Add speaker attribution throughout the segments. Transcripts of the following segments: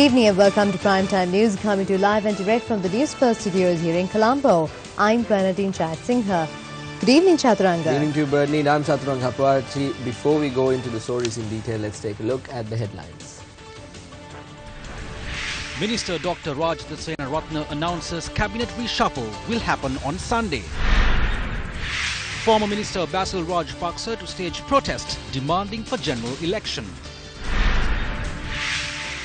Speaker 1: Good evening and welcome to Primetime News, coming to you live and direct from the Newsfirst studios here in Colombo. I'm Bernadine Singh. Good evening, Chaturanga.
Speaker 2: Good evening to you, Bernadine. I'm Chaturanga Hapuachi. Before we go into the stories in detail, let's take a look at the headlines.
Speaker 3: Minister Dr. Rajapakse announces cabinet reshuffle will happen on Sunday. Former Minister Basil Rajapakse to stage protest demanding for general election.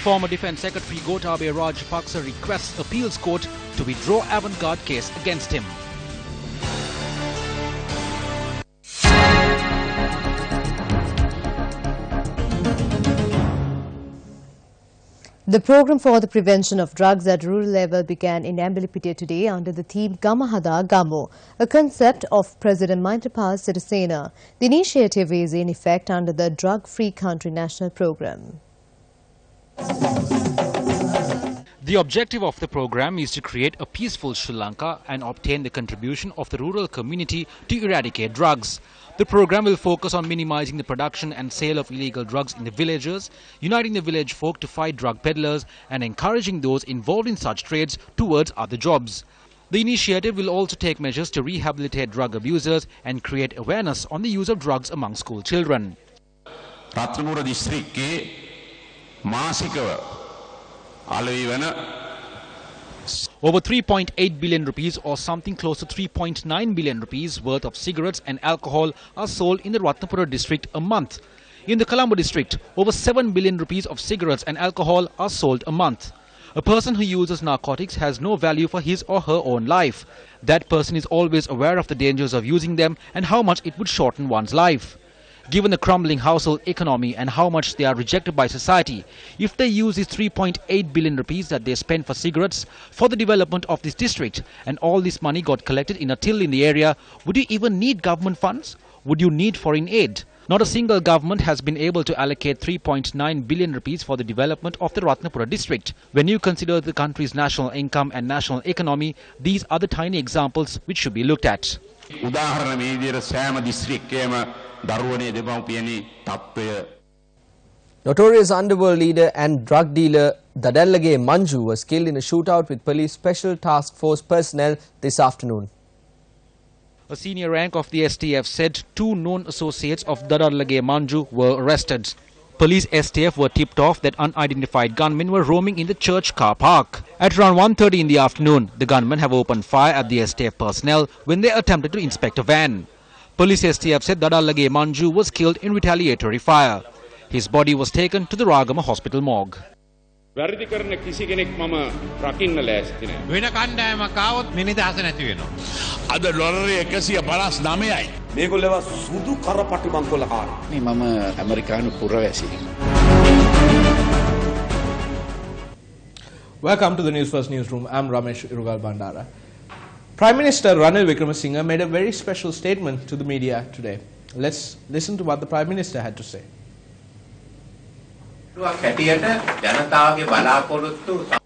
Speaker 3: Former Defence Secretary Gotabaya Rajapakse requests appeals court to withdraw avant-garde case against him.
Speaker 1: The program for the prevention of drugs at rural level began in Ambalipitia today under the theme Gamahada Gamo, a concept of President Maithripala Sirisena. The initiative is in effect under the Drug-Free Country National Program.
Speaker 3: The objective of the program is to create a peaceful Sri Lanka and obtain the contribution of the rural community to eradicate drugs. The program will focus on minimizing the production and sale of illegal drugs in the villages, uniting the village folk to fight drug peddlers and encouraging those involved in such trades towards other jobs. The initiative will also take measures to rehabilitate drug abusers and create awareness on the use of drugs among school children.
Speaker 4: Ratnapura දිස්ත්‍රික්කයේ මාසිකව අලෙවි වන
Speaker 3: Over 3.8 billion rupees or something close to 3.9 billion rupees worth of cigarettes and alcohol are sold in the Ratnapura district a month. In the Colombo district, over 7 billion rupees of cigarettes and alcohol are sold a month. A person who uses narcotics has no value for his or her own life. That person is always aware of the dangers of using them and how much it would shorten one's life. Given the crumbling household economy and how much they are rejected by society, if they use these 3.8 billion rupees that they spend for cigarettes for the development of this district and all this money got collected in a till in the area, would you even need government funds? Would you need foreign aid? Not a single government has been able to allocate 3.9 billion rupees for the development of the Ratnapura district. When you consider the country's national income and national economy, these are the tiny examples which should be looked at.
Speaker 2: Notorious underworld leader and drug dealer Dadallage Manju was killed in a shootout with police special task force personnel this afternoon.
Speaker 3: A senior rank of the STF said 2 known associates of Dadallage Manju were arrested. Police STF were tipped off that unidentified gunmen were roaming in the church car park. At around 1:30 in the afternoon, the gunmen have opened fire at the STF personnel when they attempted to inspect a van. Police STF said Dadallage Manju was killed in retaliatory fire. His body was taken to the Ragama hospital morgue.
Speaker 5: වැරදි කරන කිසි කෙනෙක් මම රකින්න ලෑස්ති නැහැ.
Speaker 6: වෙන කණ්ඩායමක් ආවොත් මේ නිදහස නැති වෙනවා.
Speaker 4: අද ඩොලරය 159යි.
Speaker 5: මේගොල්ලෝ සුදු කරපටි බංකොලකාරී.
Speaker 6: මේ මම ඇමරිකානු පුරවැසියෙක්.
Speaker 7: Welcome to the Newsfirst newsroom. I'm Ramesh Irugal Bandara. Prime Minister Vikram Singh made a very special statement to the media today. Let's listen to what the Prime Minister had to say.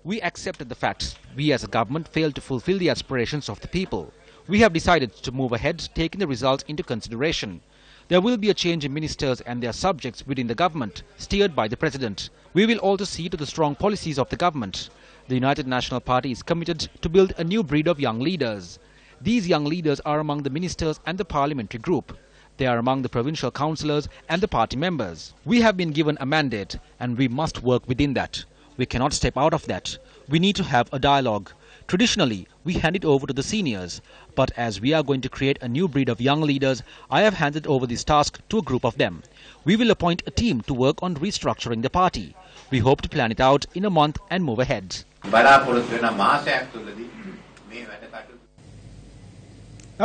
Speaker 3: We accepted the facts. We as a government failed to fulfill the aspirations of the people. We have decided to move ahead, taking the results into consideration. There will be a change in ministers and their subjects within the government, steered by the President. We will also see to the strong policies of the government. The United National Party is committed to build a new breed of young leaders. These young leaders are among the ministers and the parliamentary group. They are among the provincial councillors and the party members. We have been given a mandate and we must work within that. We cannot step out of that. We need to have a dialogue. Traditionally, we hand it over to the seniors. But as we are going to create a new breed of young leaders, I have handed over this task to a group of them. We will appoint a team to work on restructuring the party. We hope to plan it out in a month and move ahead.
Speaker 7: Now,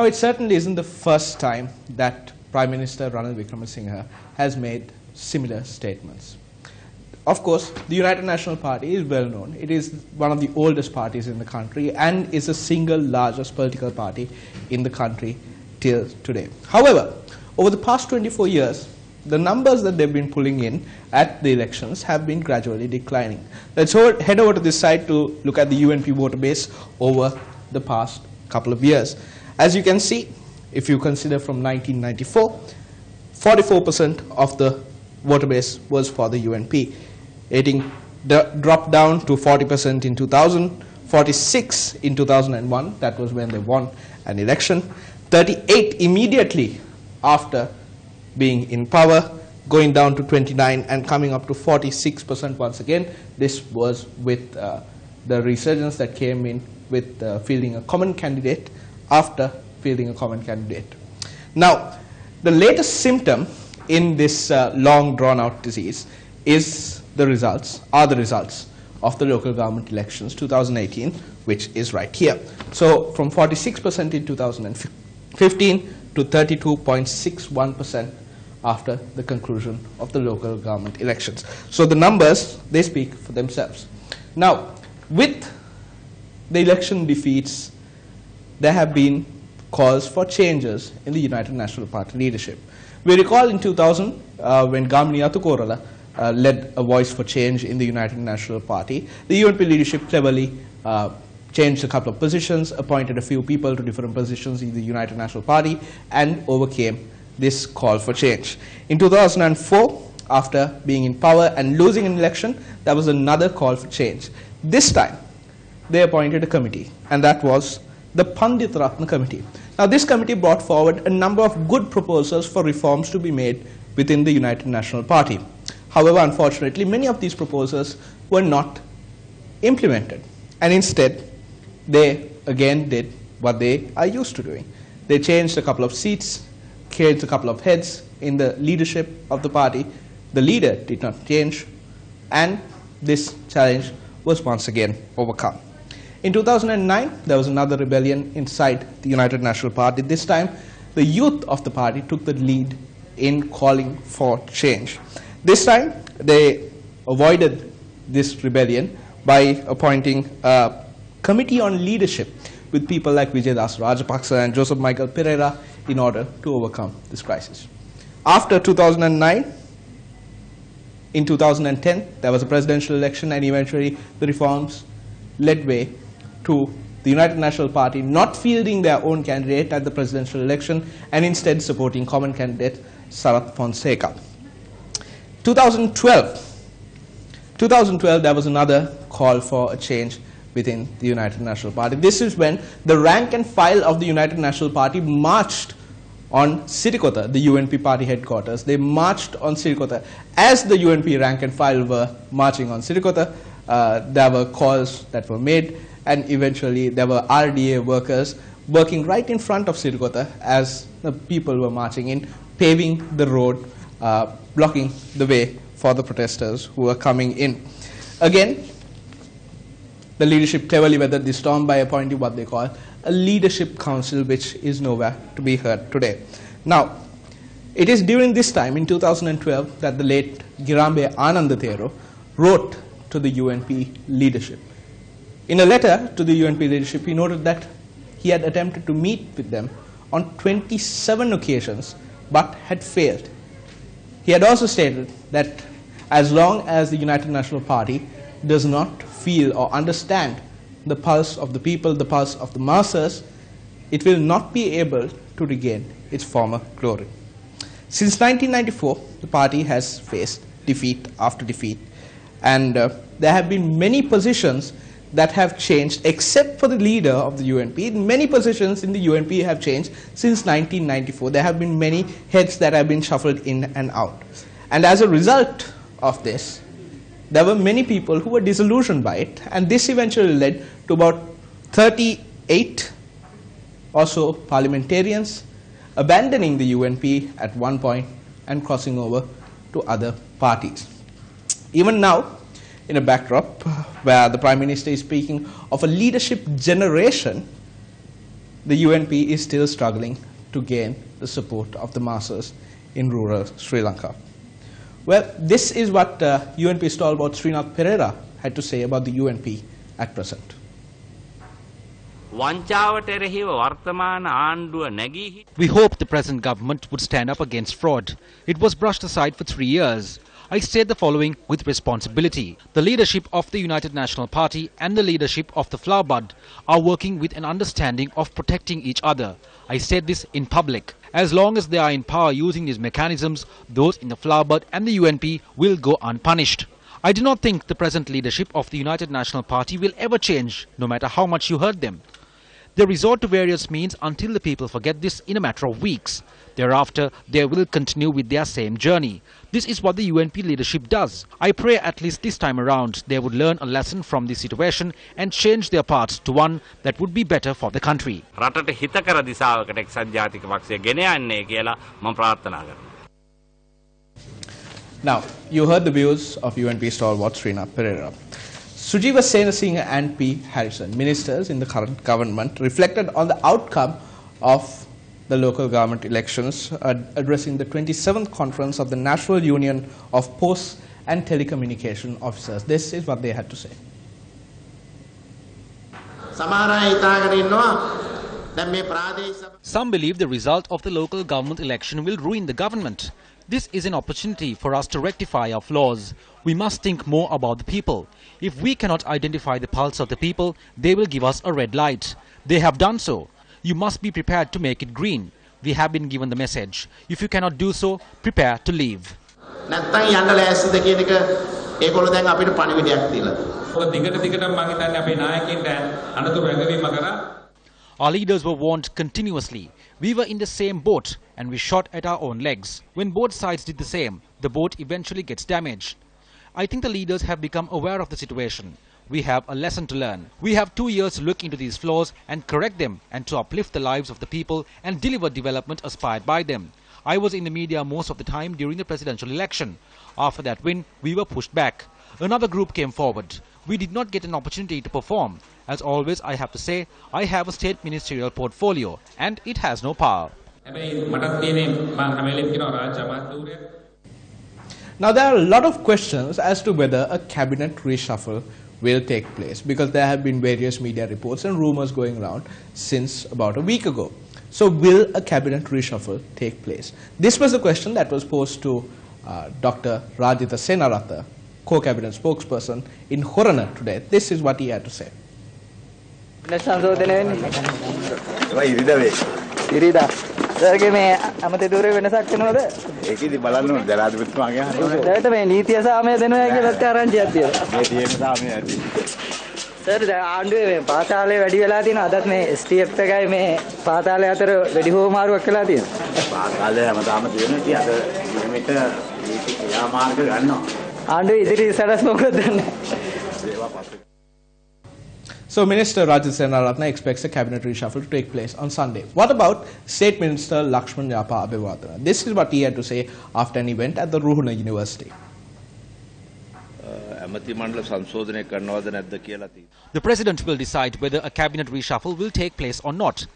Speaker 7: it certainly isn't the first time that Prime Minister Vikram Singh has made similar statements. Of course, the United National Party is well known. It is one of the oldest parties in the country and is the single largest political party in the country till today. However, over the past 24 years, the numbers that they've been pulling in at the elections have been gradually declining. Let's head over to this side to look at the UNP voter base over the past couple of years. As you can see, if you consider from 1994, 44% of the voter base was for the UNP, aiding dropped down to 40% in 2000, 46 in 2001, that was when they won an election, 38 immediately after being in power, going down to 29 and coming up to 46% once again. This was with the resurgence that came in with fielding a common candidate after fielding a common candidate. Now, the latest symptom in this long drawn-out disease is the results of the local government elections 2018, which is right here. So from 46% in 2015 to 32.61% after the conclusion of the local government elections. So the numbers, they speak for themselves. Now, with the election defeats, there have been calls for changes in the United National Party leadership. We recall in 2000 when Gamini Atukorala led a voice for change in the United National Party. The UNP leadership cleverly changed a couple of positions, appointed a few people to different positions in the United National Party, and overcame this call for change. In 2004, after being in power and losing an election, there was another call for change. This time, they appointed a committee, and that was the Pandit Ratna Committee. Now, this committee brought forward a number of good proposals for reforms to be made within the United National Party. However, unfortunately, many of these proposals were not implemented, and instead, they again did what they are used to doing. They changed a couple of seats, changed a couple of heads in the leadership of the party. The leader did not change, and this challenge was once again overcome. In 2009, there was another rebellion inside the United National Party. This time, the youth of the party took the lead in calling for change. This time, they avoided this rebellion by appointing a committee on leadership with people like Vijaydas Rajapakse and Joseph Michael Pereira in order to overcome this crisis. After 2009, in 2010, there was a presidential election, and eventually the reforms led way to the United National Party not fielding their own candidate at the presidential election and instead supporting common candidate Sarath Fonseca. 2012, there was another call for a change within the United National Party. This is when the rank and file of the United National Party marched on Sirikota, the UNP party headquarters. They marched on Sirikota. As the UNP rank and file were marching on Sirikota, there were calls that were made, and eventually there were RDA workers working right in front of Sirikota as the people were marching in, paving the road, blocking the way for the protesters who were coming in. Again, the leadership cleverly weathered the storm by appointing what they call a leadership council, which is nowhere to be heard today. Now, it is during this time, in 2012, that the late Girambe Anandathero wrote to the UNP leadership. In a letter to the UNP leadership, he noted that he had attempted to meet with them on 27 occasions, but had failed. He had also stated that as long as the United National Party does not feel or understand the pulse of the people, the pulse of the masses, it will not be able to regain its former glory. Since 1994, the party has faced defeat after defeat, and there have been many positions that have changed, except for the leader of the UNP. Many positions in the UNP have changed since 1994. There have been many heads that have been shuffled in and out. And as a result of this, there were many people who were disillusioned by it, and this eventually led to about 38 or so parliamentarians abandoning the UNP at one point and crossing over to other parties. Even now, in a backdrop where the Prime Minister is speaking of a leadership generation, the UNP is still struggling to gain the support of the masses in rural Sri Lanka. Well, this is what UNP stalwart Srinath Pereira had to say about the UNP at present.
Speaker 3: We hope the present government would stand up against fraud. It was brushed aside for 3 years. I state the following with responsibility. The leadership of the United National Party and the leadership of the Flower Bud are working with an understanding of protecting each other. I said this in public. As long as they are in power using these mechanisms, those in the Flower Bud and the UNP will go unpunished. I do not think the present leadership of the United National Party will ever change, no matter how much you hurt them. They resort to various means until the people forget this in a matter of weeks. Thereafter, they will continue with their same journey. This is what the UNP leadership does. I pray at least this time around they would learn a lesson from this situation and change their path to one that would be better for the country.
Speaker 8: රටට හිතකර දිශාවකට එක්සත් ජාතික පක්ෂය ගෙන යන්නේ කියලා මම ප්‍රාර්ථනා කරනවා.
Speaker 7: Now, you heard the views of UNP stalwart Srinath Pereira. Sujiva Senasinghe and P. Harrison, ministers in the current government, reflected on the outcome of the local government elections, addressing the 27th conference of the National Union of Post and Telecommunication Officers. This is what they had to say.
Speaker 3: Some believe the result of the local government election will ruin the government. This is an opportunity for us to rectify our flaws. We must think more about the people. If we cannot identify the pulse of the people, they will give us a red light. They have done so. You must be prepared to make it green. We have been given the message. If you cannot do so, prepare to leave. Our leaders were warned continuously. We were in the same boat and we shot at our own legs. When both sides did the same, the boat eventually gets damaged. I think the leaders have become aware of the situation. We have a lesson to learn. We have 2 years to look into these flaws and correct them and to uplift the lives of the people and deliver development aspired by them. I was in the media most of the time during the presidential election. After that win, we were pushed back. Another group came forward. We did not get an opportunity to perform. As always, I have to say, I have a state ministerial portfolio and it has no power.
Speaker 7: Now, there are a lot of questions as to whether a cabinet reshuffle will take place, because there have been various media reports and rumors going around since about a week ago. So, will a cabinet reshuffle take place? This was the question that was posed to Dr. Rajitha Senaratha, co-cabinet spokesperson in Horana today. This is what he had to say.
Speaker 9: සර්ගේ මේ අමතේ වෙනසක් වෙනවද? ඒකෙදි බලන්න ඕනේ ජනාධිපතිතුමාගේ අහනවා. ඒකට මේ නීතිය සාමය දෙනවා කියලා ආරංචියක් තියෙනවා. මේ තියෙන සාමය ඇති. සර් දැන් ආණ්ඩුවේ මේ පාතාලේ වැඩි වෙලා තියෙනවා. අදත් මේ STF එකයි මේ පාතාලේ අතර වැඩි හෝමාරුවක් වෙලා තියෙනවා. පාතාලේ හැමදාම තියෙනවා. ඉතින් අද මේක නීති ක්‍රියාමාර්ග ගන්නවා. ආණ්ඩුවේ ඉදිරි සැලැස්ම මොකද දන්නේ? ඒවා පස්සේ.
Speaker 7: So, Minister Rajitha Senaratne expects a cabinet reshuffle to take place on Sunday. What about State Minister Lakshman Yapa Abhiwardena? This is what he had to say after an event at the Ruhuna University.
Speaker 3: The President will decide whether a cabinet reshuffle will take place or not.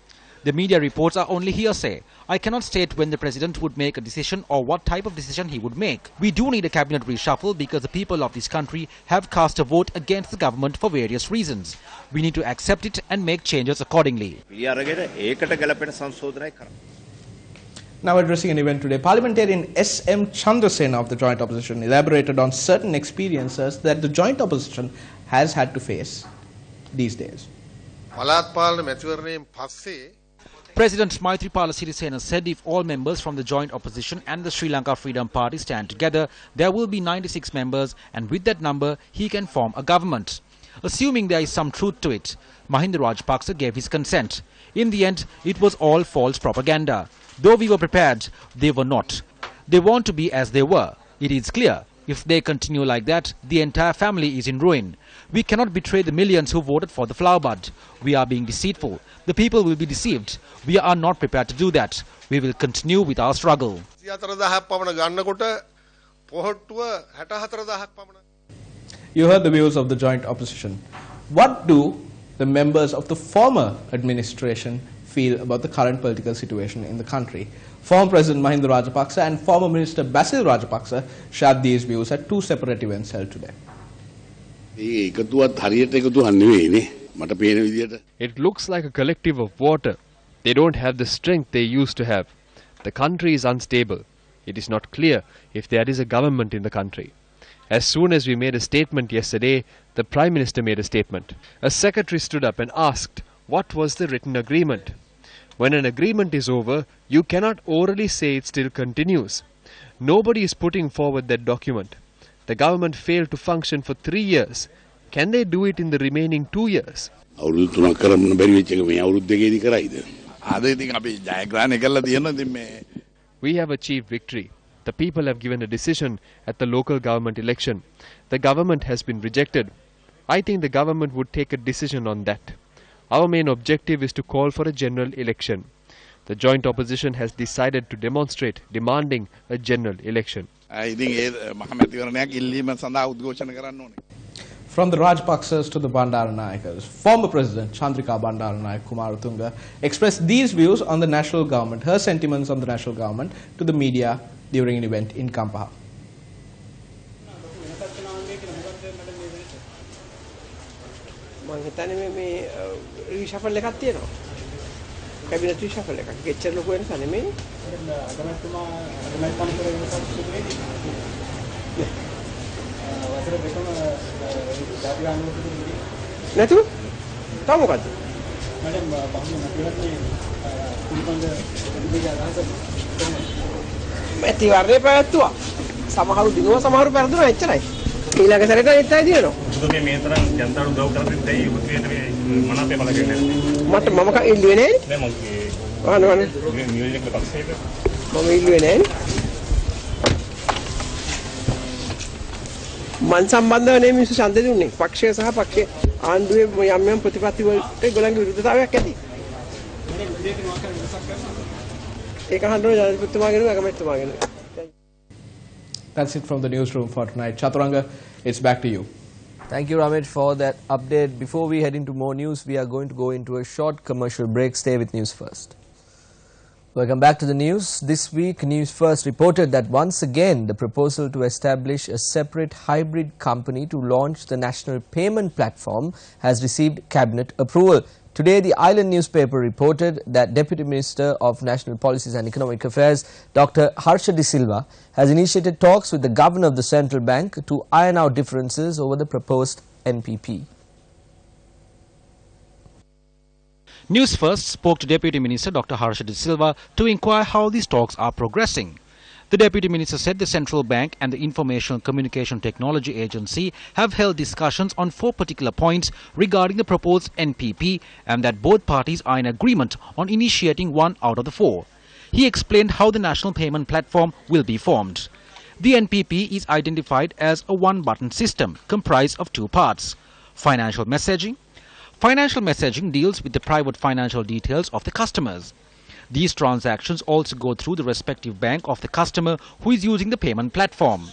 Speaker 3: The media reports are only hearsay. I cannot state when the President would make a decision or what type of decision he would make. We do need a cabinet reshuffle because the people of this country have cast a vote against the government for various reasons. We need to accept it and make changes accordingly.
Speaker 7: Now, addressing an event today, Parliamentarian S.M. Chandrasena of the Joint Opposition elaborated on certain experiences that the Joint Opposition has had to face these days.
Speaker 3: President Maithripala Sirisena said if all members from the Joint Opposition and the Sri Lanka Freedom Party stand together, there will be 96 members, and with that number, he can form a government. Assuming there is some truth to it, Mahinda Rajapakse gave his consent. In the end, it was all false propaganda. Though we were prepared, they were not. They want to be as they were. It is clear. If they continue like that, the entire family is in ruin. We cannot betray the millions who voted for the flower bud. We are being deceitful. The people will be deceived. We are not prepared to do that. We will continue with our struggle.
Speaker 7: You heard the views of the Joint Opposition. What do the members of the former administration feel about the current political situation in the country? Former President Mahinda Rajapakse and former Minister Basil Rajapakse shared these views at two separate events held today.
Speaker 10: It
Speaker 11: looks like a collective of water. They don't have the strength they used to have. The country is unstable. It is not clear if there is a government in the country. As soon as we made a statement yesterday, the Prime Minister made a statement. A secretary stood up and asked, what was the written agreement? When an agreement is over, you cannot orally say it still continues. Nobody is putting forward that document. The government failed to function for 3 years. Can they do it in the remaining 2 years? We have achieved victory. The people have given a decision at the local government election. The government has been rejected. I think the government would take a decision on that. Our main objective is to call for a general election. The joint opposition has decided to demonstrate, demanding a general election.
Speaker 7: From the Rajapakses to the Bandaranayakas, former President Chandrika Bandaranaike Kumaratunga expressed these views on the national government, her sentiments on the national government, to the media during an event in Kampala.
Speaker 12: Natu? Tahu kan? Mati warna apa tu? Sama haru di luar, sama haru perdu na eccana. Ila ke sarita itta dia no. Untuk ni meteran jantar udah udah terjadi, itu ni mana pe bala kene. Mata mama ka ilmu ni? Memang ke. Mana? Music le pakse pe. Mama ilmu ni? Man සම්බන්ධව නේ මිනිස්සු ඡන්දෙ දුන්නේ. පක්ෂය සහ පක්ෂයේ ආණ්ඩුවේ යම් යම් ප්‍රතිපත්ති වලට ඒගොල්ලන්ගේ විරුද්ධතාවයක් ඇති. ඒක අහන්න ජනාධිපතිතුමාගෙනුයි අගමැතිතුමාගෙනුයි.
Speaker 7: That's it from the newsroom for tonight. Chaturanga, it's back to you.
Speaker 2: Thank you, Ramit, for that update. Before we head into more news, we are going to go into a short commercial break. Stay with News First. Welcome back to the news. This week, News First reported that once again, the proposal to establish a separate hybrid company to launch the national payment platform has received cabinet approval. Today, the Island newspaper reported that Deputy Minister of National Policies and Economic Affairs, Dr. Harsha De Silva, has initiated talks with the Governor of the Central Bank to iron out differences over the proposed NPP.
Speaker 3: News First spoke to Deputy Minister Dr. Harsha De Silva to inquire how these talks are progressing. The Deputy Minister said the Central Bank and the Information Communication Technology Agency have held discussions on 4 particular points regarding the proposed NPP and that both parties are in agreement on initiating one out of the 4. He explained how the national payment platform will be formed. The NPP is identified as a one-button system comprised of 2 parts: financial messaging. Financial messaging deals with the private financial details of the customers. These transactions also go through the respective bank of the customer who is using the payment platform.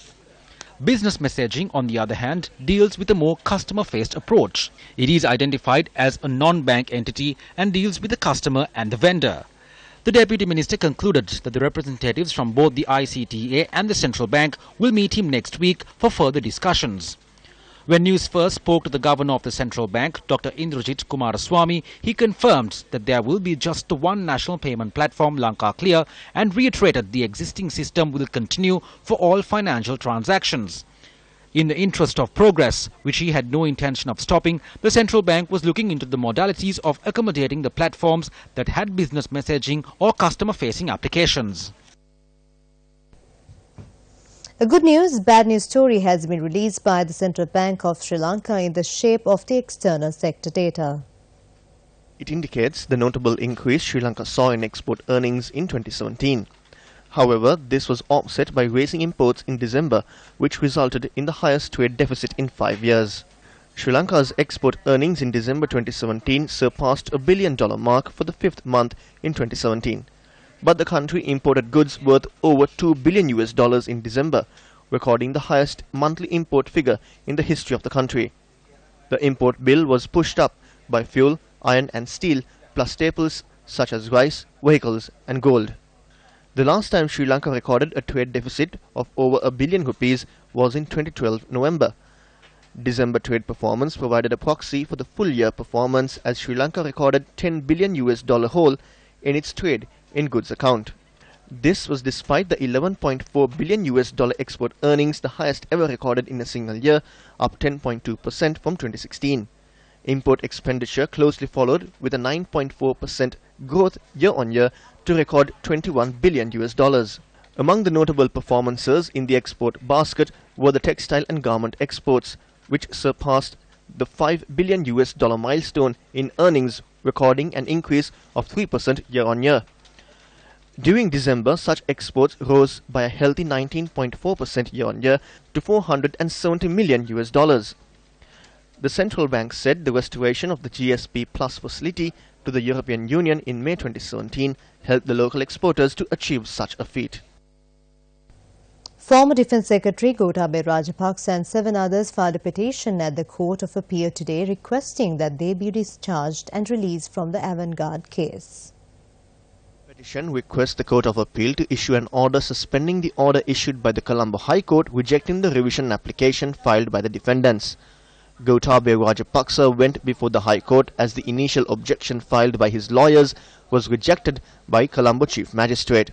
Speaker 3: Business messaging, on the other hand, deals with a more customer-faced approach. It is identified as a non-bank entity and deals with the customer and the vendor. The Deputy Minister concluded that the representatives from both the ICTA and the Central Bank will meet him next week for further discussions. When News First spoke to the Governor of the Central Bank, Dr. Indrajit Kumaraswamy, he confirmed that there will be just the one national payment platform, Lanka Clear, and reiterated the existing system will continue for all financial transactions. In the interest of progress, which he had no intention of stopping, the Central Bank was looking into the modalities of accommodating the platforms that had business messaging or customer-facing applications.
Speaker 1: A good news, bad news story has been released by the Central Bank of Sri Lanka in the shape of the external sector data.
Speaker 13: It indicates the notable increase Sri Lanka saw in export earnings in 2017. However, this was offset by raising imports in December, which resulted in the highest trade deficit in 5 years. Sri Lanka's export earnings in December 2017 surpassed $1 billion mark for the 5th month in 2017. But the country imported goods worth over $2 billion in December, recording the highest monthly import figure in the history of the country. The import bill was pushed up by fuel, iron and steel, plus staples such as rice, vehicles and gold. The last time Sri Lanka recorded a trade deficit of over $1 billion was in 2012 November. December trade performance provided a proxy for the full year performance as Sri Lanka recorded $10 billion hole in its trade in goods account. This was despite the $11.4 billion export earnings, the highest ever recorded in a single year, up 10.2% from 2016. Import expenditure closely followed with a 9.4% growth year-on-year to record $21 billion. Among the notable performances in the export basket were the textile and garment exports, which surpassed the $5 billion milestone in earnings, recording an increase of 3% year-on-year. During December, such exports rose by a healthy 19.4% year-on-year to $470 million. The central bank said the restoration of the GSP Plus facility to the European Union in May 2017 helped the local exporters to achieve such a feat.
Speaker 1: Former Defence Secretary Gotabaya Rajapakse and 7 others filed a petition at the Court of Appeal today requesting that they be discharged and released from the avant-garde case.
Speaker 13: The petition requests the Court of Appeal to issue an order suspending the order issued by the Colombo High Court rejecting the revision application filed by the defendants. Gotabaya Rajapakse went before the High Court as the initial objection filed by his lawyers was rejected by Colombo Chief Magistrate.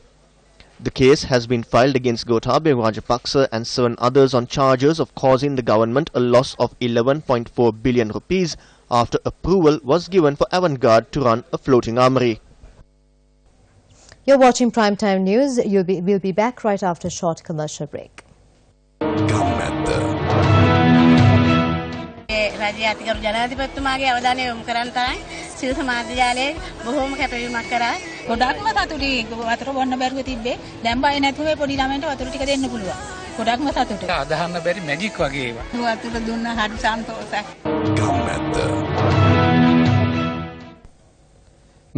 Speaker 13: The case has been filed against Gotabaya Rajapakse and 7 others on charges of causing the government a loss of 11.4 billion rupees after approval was given for avant-garde to run a floating armory.
Speaker 1: You're watching Primetime News. We'll be back right after a short commercial break.
Speaker 14: රාජ්‍යාතිකරු ජනාධිපතිතුමාගේ අවධානය යොමු කරන් තමයි සිල් සමාජ ජාලයේ බොහෝම කැපවීමක් කරා. ගොඩක්ම සතුටුයි. වතුර බොන්න බැරුව තිබ්බේ. දැන් බය නැතුව පොඩි ළමයින්ට වතුර ටික දෙන්න පුළුවන්. ගොඩක්ම සතුටුයි. අදහන්න බැරි මැජික් වගේ ඒවා. වතුර දුන්න හරි සන්තෝෂයි.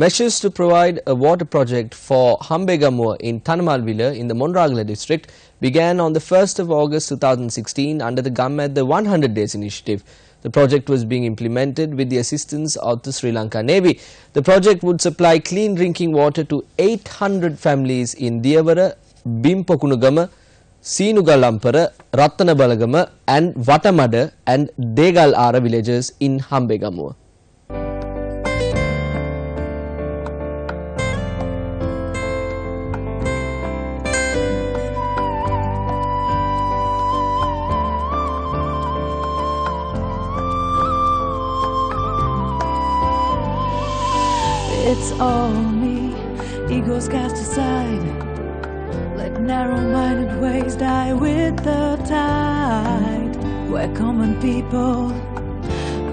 Speaker 2: Measures to provide a water project for Hambegamur in Tanamalvilla in the Monragala district began on the 1st of August 2016 under the Gammadda 100 Days initiative. The project was being implemented with the assistance of the Sri Lanka Navy. The project would supply clean drinking water to 800 families in Diyawara, Bimpokunugama, Seenugalampara, Rattanabalagama and Watamada and Degal Ara villages in Hambegamur.
Speaker 15: It's all me, egos cast aside. Let narrow-minded ways die with the tide. We're common people,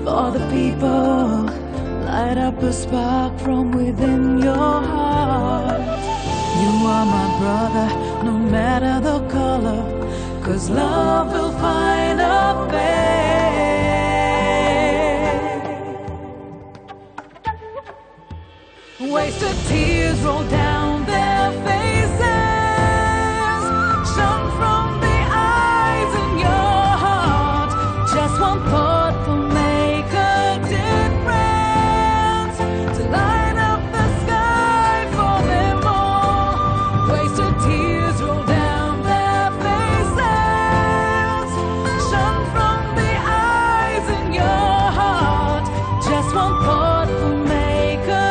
Speaker 15: for the people. Light up a spark from within your heart. You are my brother, no matter the color, 'cause love will find a way. Wasted tears roll down their faces, shone from the eyes in your heart. Just one thought will make a difference, to light up the sky for them all. Wasted tears roll down their faces, shone from the eyes in your heart. Just one thought will make a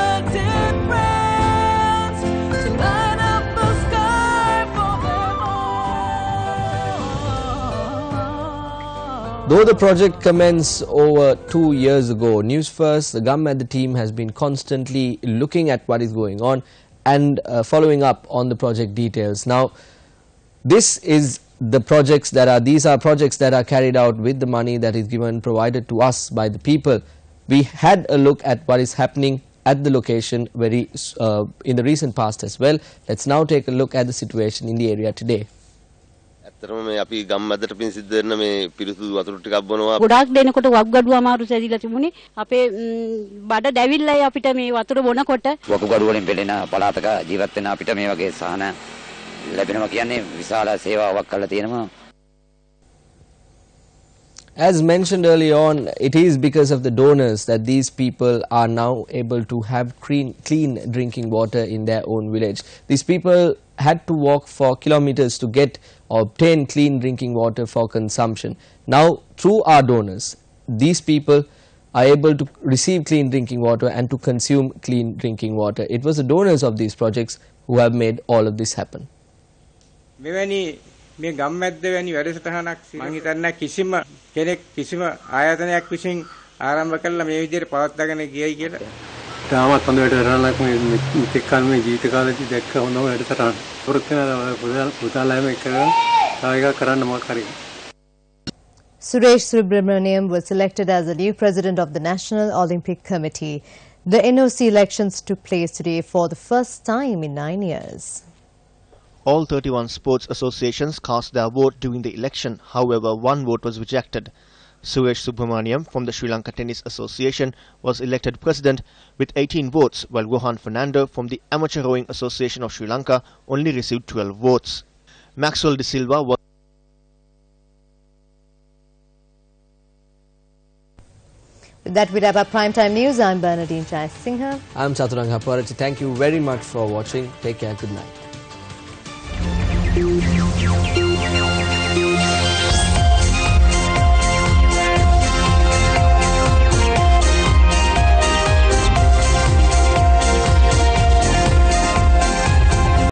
Speaker 2: Though the project commenced over 2 years ago, Newsfirst, the Gammadda team has been constantly looking at what is going on and following up on the project details. Now, these are projects that are carried out with the money that is provided to us by the people. We had a look at what is happening at the location in the recent past as well. Let's now take a look at the situation in the area today.
Speaker 16: අපි ගම්මැදට පින් සිද්ධ වෙන මේ පිරිසුදු වතුර ටිකක් බොනවා.
Speaker 17: ගොඩාක් දෙනකොට වක්ගඩුව අමාරු සැදිලා තිබුණේ. අපේ බඩ දැවිල්ලයි අපිට මේ වතුර බොනකොට.
Speaker 18: වකුගඩුව වලින් පෙළෙන පළාතක ජීවත් වෙන අපිට මේ වගේ සහන ලැබෙනවා කියන්නේ විශාල සේවාවක් කරලා තියෙනවා.
Speaker 2: As mentioned earlier on, it is because of the donors that these people are now able to have clean drinking water in their own village. These people had to walk for kilometers to get or obtain clean drinking water for consumption. Now, through our donors, these people are able to receive clean drinking water and to consume clean drinking water. It was the donors of these projects who have made all of this happen.
Speaker 19: මේ ගම්මැද්ද වැනි වැඩසටහනක් මම හිතන්නේ කිසිම කෙනෙක් කිසිම ආයතනයක් විසින් ආරම්භ කළා මේ විදිහට පවත්වාගෙන ගියයි කියලා.
Speaker 20: තාමත් හොඳ වැඩ කරනලක් මේ මෙතෙක් කල මේ ජීවිත කාලෙදි දැක්ක හොඳම වැඩසටහන. පුතාලම එක තායික කරන්න මොකක් හරි.
Speaker 1: Suresh Subramaniam was selected as the new president of the National Olympic Committee. The NOC elections took place today for the first time in 9 years.
Speaker 13: All 31 sports associations cast their vote during the election. However, one vote was rejected. Suresh Subramaniam from the Sri Lanka Tennis Association was elected president with 18 votes, while Rohan Fernando from the Amateur Rowing Association of Sri Lanka only received 12 votes. Maxwell De Silva was
Speaker 1: With that, we wrap up Primetime News. I'm Bernadine Chai Singha.
Speaker 2: I'm Chaturanga Parachi. Thank you very much for watching. Take care. Good night.